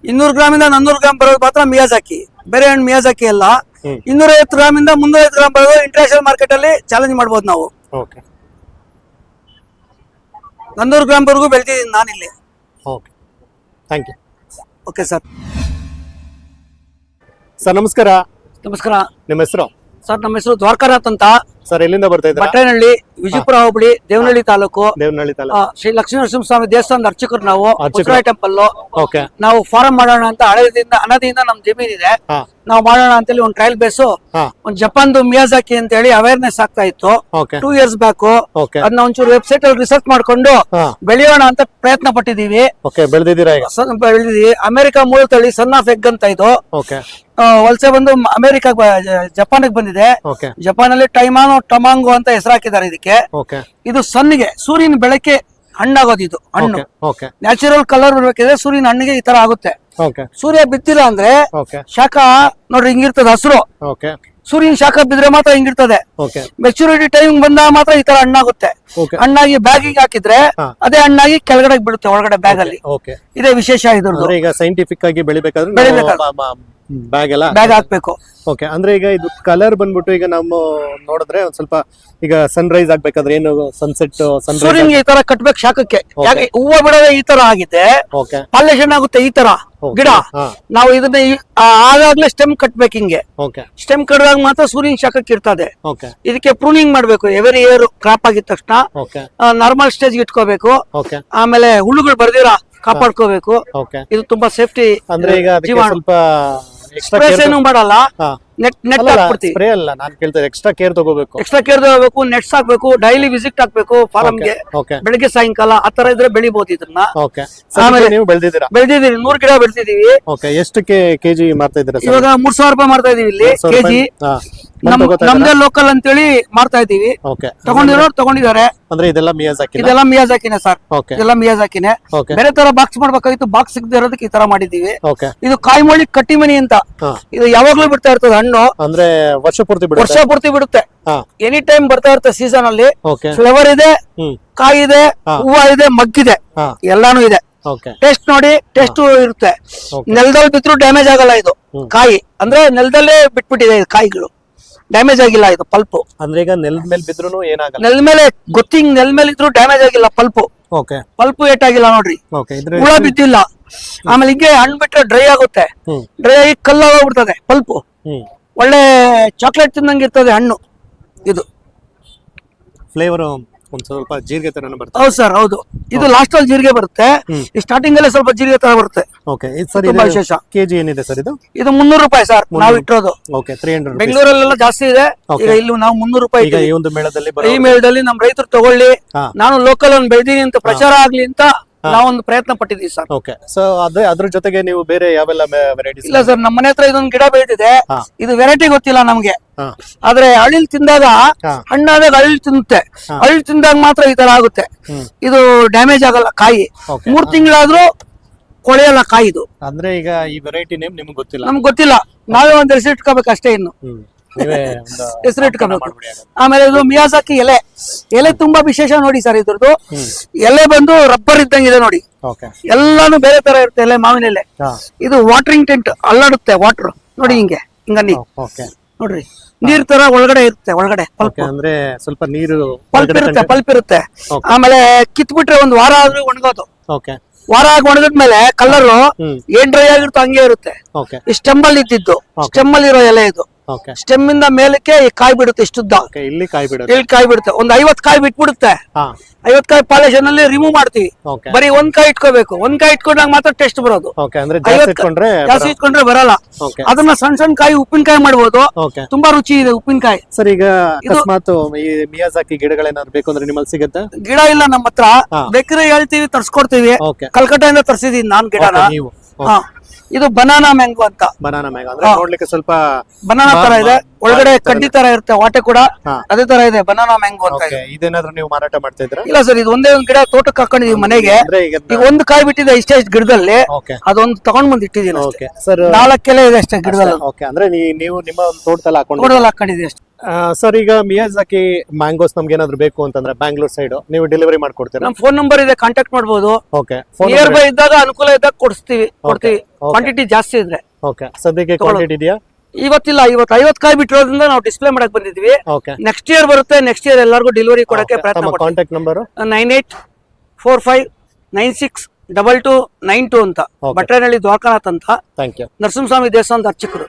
200 ಗ್ರಾಮಿಂದ 400 gram ಬರೋದು ಮಾತ್ರ Miyazaki, ಬೇರೆ ಹಣ್ಣು ಮಿಯಾಜಾಕಿ ಅಲ್ಲ. 250 ಗ್ರಾಮಿಂದ 350 ಗ್ರಾಮ್ ಬರೋದು ಇಂಟರ್ನ್ಯಾಷನಲ್ ಮಾರ್ಕೆಟ್ ಅಲ್ಲಿ ಚಾಲೆಂಜ್ ಮಾಡಬಹುದು ನಾವು. 400 ಗ್ರಾಮ್ ವರೆಗೂ ಬೆಳೆದಿದ್ದೀನಿ ನಾನಿಲ್ಲಿ. Thank you. Okay sir. Sir ನಮಸ್ಕಾರ. ನಮಸ್ಕಾರ. ನಿಮ್ಮ ಹೆಸರು? ಸರ್ ನಮ್ಮ ಹೆಸರು ದ್ವಾರಕಾನಾಥ್ ಅಂತ. ಸರ್ ಎಲ್ಲಿಂದ ಬರ್ತಾ ಇದ್ದೀರಾ? ಬಟ್ರೇನಹಳ್ಳಿ, ವಿಜಯಪುರ ಹೋಬಳಿ, ದೇವನಹಳ್ಳಿ ತಾಲೂಕು. ದೇವನಹಳ್ಳಿ ತಾಲೂಕು. ಶ್ರೀ ಲಕ್ಷ್ಮೀ ನರಸಿಂಹಸ್ವಾಮಿ ದೇವಸ್ಥಾನದ ಅರ್ಚಕರು ನಾವು. Temple okay. ನಾವು ಫಾರಂ ಮಾಡೋಣ ಅಂತ ಅನದಿಯಿಂದ ನಮ್ ಜಮೀನ್ ಇದೆ. ನಾವು ಮಾಡೋಣ ಅಂತೇಳಿ ಒಂದು ಟ್ರಯಲ್ ಬೇಸು ಒಂದು ಜಪಾನ್ದು ಮಿಯಾಜಾಕಿ ಅಂತ ಹೇಳಿ ಅವೇರ್ನೆಸ್ ಆಗ್ತಾ ಇತ್ತು 2 years ಬ್ಯಾಕ್. ಅದನ್ನ ಒಂಚೂರು ವೆಬ್ಸೈಟ್ ಅಲ್ಲಿ ರಿಸರ್ಚ್ ಮಾಡ್ಕೊಂಡು ಬೆಳೆಯೋಣ ಅಂತ ಪ್ರಯತ್ನ ಪಟ್ಟಿದೀವಿ. ಬೆಳೆದಿದೀವಿ. ಅಮೆರಿಕ ಮೂಲ ತಳಿ ಸನ್ ಆಫ್ ಎಗ್ ಅಂತ ಇದು ವಲಸೆ ಬಂದು ಅಮೆರಿಕ ಜಪಾನ್ ಬಂದಿದೆ. ಜಪಾನ್ ಅಲ್ಲಿ ಟಮಾಂಗೋ ಅಂತ ಹೆಸರು ಹಾಕಿದ್ದಾರೆ ಇದಕ್ಕೆ. ಇದು ಸನ್ನಿಗೆ ಸೂರ್ಯನ ಬೆಳಕೆ ಹಣ್ಣಾಗೋದು. ಇದು ಹಣ್ಣು ನ್ಯಾಚುರಲ್ ಕಲರ್ ಬರ್ಬೇಕಿದ್ರೆ ಸೂರ್ಯನ ಹಣ್ಣಿಗೆ ಈ ತರ ಆಗುತ್ತೆ. ಸೂರ್ಯ ಬಿದ್ದಿಲ್ಲ ಅಂದ್ರೆ ಶಾಖ ನೋಡ್ರಿ ಹಿಂಗಿರ್ತದೆ ಹಸಿರು. ಸೂರ್ಯನ ಶಾಖ ಬಿದ್ರೆ ಮಾತ್ರ ಹಿಂಗಿರ್ತದೆ. ಮೆಚುರಿಟಿ ಟೈಮ್ ಬಂದಾಗ ಮಾತ್ರ ಈ ತರ ಹಣ್ಣಾಗುತ್ತೆ. ಹಣ್ಣಾಗಿ ಬ್ಯಾಗಿಗೆ ಹಾಕಿದ್ರೆ ಅದೇ ಹಣ್ಣಾಗಿ ಕೆಳಗಡೆ ಬೀಳುತ್ತೆ ಒಳಗಡೆ ಬ್ಯಾಗ್ ಅಲ್ಲಿ. ಇದೇ ವಿಶೇಷ ಇದ್ರದ್ದು. ಈಗ ಸೈಂಟಿಫಿಕ್ ಆಗಿ ಬೆಳಿಬೇಕಾದ್ರೆ ಬ್ಯಾಗ್ ಹಾಕ್ಬೇಕು. ಓಕೆ. ಅಂದ್ರೆ ಈಗ ಇದು ಕಲರ್ ಬಂದ್ಬಿಟ್ಟು ಈಗ ನಾವು ನೋಡಿದ್ರೆ ಒಂದ್ ಸ್ವಲ್ಪ ಈಗ ಸನ್ ರೈಸ್ ಆಗ್ಬೇಕಾದ್ರೆ ಏನು ಸನ್ಸೆಟ್ ಸೂರ್ಯನ್ಗೆ ಈ ತರ ಕಟ್ಬೇಕು ಶಾಖಕ್ಕೆ. ಹೂವು ಬಿಡೋದೇ ಈ ತರ ಆಗಿದೆ. ಪಾಲೇಷನ್ ಆಗುತ್ತೆ ಈ ತರ ಗಿಡ. ನಾವು ಇದನ್ನ ಆಗಾಗ್ಲೇ ಸ್ಟೆಮ್ ಕಟ್ಬೇಕು. ಹಿಂಗೆ ಸ್ಟೆಮ್ ಕಟ್ಟಿದಾಗ ಮಾತ್ರ ಸೂರ್ಯನ ಶಾಖಕ್ಕೆ ಇರ್ತದೆ. ಇದಕ್ಕೆ ಪ್ರೂನಿಂಗ್ ಮಾಡ್ಬೇಕು ಎವರಿ ಇಯರ್. ಕ್ರಾಪ್ ಆಗಿದ ತಕ್ಷಣ ನಾರ್ಮಲ್ ಸ್ಟೇಜ್ ಇಟ್ಕೋಬೇಕು. ಆಮೇಲೆ ಹುಳುಗಳು ಬರ್ದಿರಾ ಕಾಪಾಡ್ಕೋಬೇಕು. ಇದು ತುಂಬಾ ಸೇಫ್ಟಿ. ಅಂದ್ರೆ ಈಗ ಸ್ವಲ್ಪ ಏನು ಮಾಡಲ್ಲ, ನೆಟ್ ಹಾಕ್ಬಿಡ್ತೀವಿ. ಎಕ್ಸ್ಟ್ರಾ ಕೇರ್ ತಗೋಬೇಕು. ನೆಟ್ಸ್ ಹಾಕ್ಬೇಕು, ಡೈಲಿ ವಿಸಿಟ್ ಹಾಕ್ಬೇಕು ಫಾರಮ್ಗೆ, ಬೆಳಿಗ್ಗೆ ಸಾಯಂಕಾಲ. ಆ ತರ ಇದ್ರೆ ಬೆಳಿಬಹುದು ಇದನ್ನ. ಆಮೇಲೆ ನೀವು ಬೆಳೆದಿದ್ದೀರಿ 100 ಗಿಡ ಬೆಳೆದಿದೀವಿ. ಎಷ್ಟು ಕೆಜಿ ಮಾಡ್ತಾ ಇದ್ದೀರಾ? ಇವಾಗ 3000 ರೂಪಾಯಿ ಮಾಡ್ತಾ ಇದೀವಿ ಇಲ್ಲಿ ಕೆಜಿ. ನಮ್ದೇ ಲೋಕಲ್ ಅಂತೇಳಿ ಮಾಡ್ತಾ ಇದೀವಿ. ತಗೊಂಡಿದ್ದಾರೆ. ಅಂದ್ರೆ ಇದೆಲ್ಲ ಮಿಯಾಜಾಕಿನೇ ಸರ್. ಇದೆಲ್ಲ ಮಿಯಾಜಾಕಿನೇ. ಬೇರೆ ತರ ಬಾಕ್ಸ್ ಮಾಡ್ಬೇಕಾಗಿತ್ತು, ಬಾಕ್ಸ್ ಸಿಗದೆ ಇರೋದಕ್ಕೆ ಈ ತರ ಮಾಡಿದೀವಿ. ಇದು ಕಾಯಿಮೊಳಿ ಕಟ್ಟಿಮನಿ ಅಂತ. ಇದು ಯಾವಾಗ್ಲೂ ಬಿಡ್ತಾ ಇರ್ತದೆ ಹಣ್ಣು. ಅಂದ್ರೆ ವರ್ಷ ಪೂರ್ತಿ ಬಿಡುತ್ತೆ. ಎನಿ ಟೈಮ್ ಬರ್ತಾ ಇರುತ್ತೆ ಸೀಸನ್ ಅಲ್ಲಿ. ಫ್ಲೇವರ್ ಇದೆ, ಕಾಯಿ ಇದೆ, ಹೂವ ಇದೆ, ಮಗ್ಗಿದೆ, ಎಲ್ಲಾನು ಇದೆ. ಟೇಸ್ಟ್ ನೋಡಿ, ಟೇಸ್ಟ್ ಇರುತ್ತೆ. ನೆಲದಲ್ಲಿ ಬಿದ್ರು ಡ್ಯಾಮೇಜ್ ಆಗಲ್ಲ ಇದು ಕಾಯಿ. ಅಂದ್ರೆ ನೆಲದಲ್ಲೇ ಬಿಟ್ಬಿಟ್ಟಿದೆ ಕಾಯಿಗಳು, ಡ್ಯಾಮೇಜ್ ಆಗಿಲ್ಲ ಇದು ಪಲ್ಪು. ಅಂದ್ರೆ ಈಗ ನೆಲದ ಮೇಲೆ ಬಿದ್ರು ಏನಾಗಲ್ಲ. ನೆಲದ ಮೇಲೆ ನೆಲ ಮೇಲೆ ಇದ್ರು ಡ್ಯಾಮೇಜ್ ಆಗಿಲ್ಲ ಪಲ್ಪು. ಪಲ್ಪು ಏಟಾಗಿಲ್ಲ ನೋಡ್ರಿ, ಹುಳ ಬಿದ್ದಿಲ್ಲ. ಆಮೇಲೆ ಹಿಂಗೆ ಹಣ್ಣು ಬಿಟ್ರೆ ಡ್ರೈ ಆಗುತ್ತೆ. ಡ್ರೈ ಆಗಿ ಕಲ್ಲಾಗೋಗ್ಬಿಡ್ತದೆ ಪಲ್ಪು. ಒಳ್ಳೆ ಚಾಕ್ಲೇಟ್ ತಿನ್ನಂಗೆ ಇರ್ತದೆ ಹಣ್ಣು. ಇದು ಫ್ಲೇವರ್ ಒಂದ್ ಸ್ವಲ್ಪ ಜೀರಿಗೆ ತರ ಬರುತ್ತೆ. ಹೌದು ಸರ್, ಹೌದು. ಇದು ಲಾಸ್ಟ್ ಅಲ್ಲಿ ಜೀರಿಗೆ ಬರುತ್ತೆ, ಸ್ಟಾರ್ಟಿಂಗ್ ಅಲ್ಲೇ ಸ್ವಲ್ಪ ಜೀರಿಗೆ ತರ ಬರುತ್ತೆ. ತುಂಬಾ ವಿಶೇಷ. ಕೆಜಿ ಏನಿದೆ ಸರ್ ಇದು? ಇದು 300 ರೂಪಾಯಿ ಸರ್ ನಾವು ಇಟ್ಟಿರೋದು. 300. ಬೆಂಗಳೂರಲ್ಲೆಲ್ಲ ಜಾಸ್ತಿ ಇದೆ. ಈಗ ಇಲ್ಲಿ ನಾವು 300 ರೂಪಾಯಿ. ಈ ಮೇಳದಲ್ಲಿ ನಮ್ ರೈತರು ತಗೊಳ್ಳಿ, ನಾನು ಲೋಕಲ್ ಒಂದು ಬೆಳೆದೀನಿ ಅಂತ ಪ್ರಚಾರ ಆಗ್ಲಿ ಅಂತ ನಾವೊಂದು ಪ್ರಯತ್ನ ಪಟ್ಟಿದೀವಿ ಸರ್. ಅದ್ರ ಜೊತೆಗೆ ನೀವು ಬೇರೆ ಯಾವೆಲ್ಲ ವೆರೈಟೀಸ್? ಇಲ್ಲ ಸರ್, ನಮ್ಮ ಮನೆ ಹತ್ರ ಇದೊಂದು ಗಿಡ ಬೆಳೆದಿದೆ. ಇದು ವೆರೈಟಿ ಗೊತ್ತಿಲ್ಲ ನಮ್ಗೆ. ಆದ್ರೆ ಅಳಿಲ್ ತಿಂದಾಗ, ಹಣ್ಣಾದಾಗ ಅಳಿಲ್ ತಿನ್ನುತ್ತೆ. ಅಳಿಲ್ ತಿಂದಾಗ ಮಾತ್ರ ಈ ತರ ಆಗುತ್ತೆ. ಇದು ಡ್ಯಾಮೇಜ್ ಆಗಲ್ಲ ಕಾಯಿ. 3 ತಿಂಗಳಾದ್ರೂ ಕೊಳೆಯಲ್ಲ ಕಾಯಿ ಇದು. ಅಂದ್ರೆ ಈಗ ಈ ವೆರೈಟಿ ನೇಮ್ ನಿಮ್ಗೆ ಗೊತ್ತಿಲ್ಲ? ನಮ್ಗೆ ಗೊತ್ತಿಲ್ಲ. ನಾವೇ ಒಂದ್ ಹೆಸರು ಇಟ್ಕೋಬೇಕು ಅಷ್ಟೇ. ಇನ್ನು ಹೆಸರು ಇಟ್ಕೋಬೇಕು. ಆಮೇಲೆ ಇದು ಮಿಯಾಜಾಕಿ ಎಲೆ ತುಂಬಾ ವಿಶೇಷ ನೋಡಿ ಸರ್. ಇದ್ರದ್ದು ಎಲೆ ಬಂದು ರಬ್ಬರ್ ಇದ್ದಂಗಿದೆ ನೋಡಿ. ಎಲ್ಲಾನು ಬೇರೆ ತರ ಇರುತ್ತೆ ಎಲೆ, ಮಾವಿನ ಎಲೆ. ಇದು ವಾಟರಿಂಗ್ ಟೆಂಟ್, ಅಲ್ಲಾಡುತ್ತೆ ವಾಟರ್ ನೋಡಿ. ಹಿಂಗನ್ನಿ ನೋಡ್ರಿ, ನೀರ್ ತರ ಒಳಗಡೆ ಇರುತ್ತೆ. ಒಳಗಡೆ ಪಲ್ಪ್ ಅಂದ್ರೆ ಸ್ವಲ್ಪ ನೀರು ಪಲ್ಪ್ ಇರುತ್ತೆ. ಆಮೇಲೆ ಕಿತ್ಬಿಟ್ರೆ 1 ವಾರ ಆದ್ರೂ ಒಣಗೋದು. ವಾರ ಆಗಿ ಒಣಗಿದ್ಮೇಲೆ ಕಲರ್ ಏನ್ ಡ್ರೈ ಆಗಿರುತ್ತೋ ಹಂಗೆ ಇರುತ್ತೆ. ಸ್ಟೆಮ್ ಅಲ್ಲಿ ಇದ್ದಿದ್ದು, ಸ್ಟೆಮ್ ಅಲ್ಲಿ ಇರೋ ಎಲೆ ಇದು. ಸ್ಟೆಮ್ ಇಂದ ಮೇಲಕ್ಕೆ ಕಾಯಿ ಬಿಡುತ್ತೆ. ಇಷ್ಟುದ್ದ ಇಲ್ಲಿ ಕಾಯಿ ಬಿಡುತ್ತೆ. ಒಂದು 50 ಕಾಯಿ ಬಿಟ್ಬಿಡುತ್ತೆ. 50 ಕಾಯಿ ಪಾಲೇಷನ್ ಅಲ್ಲಿ ರಿಮೂವ್ ಮಾಡ್ತೀವಿ. ಬರೀ 1 ಕಾಯಿ ಇಟ್ಕೋಬೇಕು. 1 ಕಾಯಿ ಇಟ್ಕೊಂಡಾಗ ಮಾತ್ರ ಟೇಸ್ಟ್ ಬರೋದು. ಜಾಸ್ತಿ ಇಟ್ಕೊಂಡ್ರೆ ಬರಲ್ಲ. ಅದನ್ನ ಸಣ್ಣ ಕಾಯಿ ಉಪ್ಪಿನಕಾಯಿ ಮಾಡ್ಬೋದು. ತುಂಬಾ ರುಚಿ ಇದೆ ಉಪ್ಪಿನಕಾಯಿ. ಸರ್, ಈಗ ಅಕಸ್ಮಾತ್ ಈ ಮಿಯಾಜಾಕಿ ಗಿಡಗಳೇನಾದ್ರು ಬೇಕು ಅಂದ್ರೆ ನಿಮ್ಮಲ್ಲಿ ಸಿಗುತ್ತೆ? ಗಿಡ ಇಲ್ಲ ನಮ್ಮ ಹತ್ರ. ಬೇಕ್ರೆ ಹೇಳ್ತೀವಿ, ತರ್ಸ್ಕೊಡ್ತೀವಿ. ಕಲ್ಕಟ್ಟಾಯಿಂದ ತರ್ಸಿದೀನಿ ನಾನ್ ಗಿಡನ. ಇದು ಬನಾನಾ ಮ್ಯಾಂಗೋ ಅಂತ. ಬನಾನಾ ಮ್ಯಾಂಗೋ ಅಂದ್ರೆ ನೋಡ್ಲಿಕ್ಕೆ ಸ್ವಲ್ಪ ಬನಾನಾ ತರ ಇದೆ, ಒಳಗಡೆ ಕಡ್ಡಿ ತರ ಇರುತ್ತೆ, ವಾಟೆ ಕೂಡ ಅದೇ ತರ ಇದೆ. ಬನಾನಾ ಮ್ಯಾಂಗೋ ಅಂತ. ಇದೇನಾದ್ರೂ ನೀವು ಮಾರಾಟ ಮಾಡ್ತಾ ಇದ್ದೀರಾ? ಇಲ್ಲ ಸರ್, ಇದು ಒಂದೇ ಒಂದು ಗಿಡ ತೋಟಕ್ಕೆ ಹಾಕೊಂಡಿದೀವಿ ಮನೆಗೆ. ಈಗ 1 ಕಾಯಿ ಬಿಟ್ಟಿದೆ ಇಷ್ಟೇ ಗಿಡದಲ್ಲಿ. ಅದೊಂದು ತಗೊಂಡ್ ಬಂದ್ ಇಟ್ಟಿದ್ದೀನಿ. 4 ಎಲೆ ಇದೆ ಅಷ್ಟೇ ಗಿಡದಲ್ಲಿ. ಅಂದ್ರೆ ನೀವು ನಿಮ್ಮ ತೋಟದಲ್ಲಿ ಹಾಕೊಂಡಿದೀವಿ ಅಷ್ಟೇ. ಸರ್ ಈಗ ಮಿಯಾಜಾಕಿ ಮ್ಯಾಂಗೋಸ್ ನಮ್ಗೆ ಏನಾದ್ರು ಬೇಕು ಅಂತಂದ್ರೆ ಬ್ಯಾಂಗ್ಳೂರ್ ಸೈಡ್ ನೀವು ಡೆಲಿವರಿ ಮಾಡ್ಕೊಡ್ತೀರಾ? ನಮ್ ಫೋನ್ ನಂಬರ್ ಇದೆ, ಕಾಂಟ್ಯಾಕ್ಟ್ ಮಾಡ್ಬೋದು. ಓಕೆ, ನಿಯರ್ ಬೈ ಇದ್ದಾಗ ಅನುಕೂಲ ಇದ್ದಾಗ ಕೊಡ್ತೀವಿ. ಕ್ವಾಂಟಿಟಿ ಜಾಸ್ತಿ ಇದ್ರೆ. ಓಕೆ, ಸದ್ಯಕ್ಕೆ ಕ್ವಾಂಟಿಟಿ ಇದೆಯಾ? ಇವತ್ತಿಲ್ಲ, 50 ಕಾಯಿ ಬಿಟ್ಟಿರೋದ್ರಿಂದ ನಾವು ಡಿಸ್ಪ್ಲೇ ಮಾಡಕ್ ಬಂದಿದ್ವಿ. ಓಕೆ, ನೆಕ್ಸ್ಟ್ ಇಯರ್ ಬರುತ್ತೆ, ನೆಕ್ಸ್ಟ್ ಇಯರ್ ಎಲ್ಲರಿಗೂ ಡೆಲಿವರಿ ಕೊಡಕ್ಕೆ ಪ್ರಯತ್ನ ಮಾಡ್ತೀವಿ. ಕಾಂಟ್ಯಾಕ್ಟ್ ನಂಬರ್ 9845962292 ಅಂತ. ಭಟ್ರೇನಹಳ್ಳಿ ದ್ವಾರಕಾನಾಥ್ ಅಂತ, ಥ್ಯಾಂಕ್ ಯು. ನರಸಿಂಹಸ್ವಾಮಿ ದೇವಸ್ಥಾನದ ಅರ್ಚಕರು.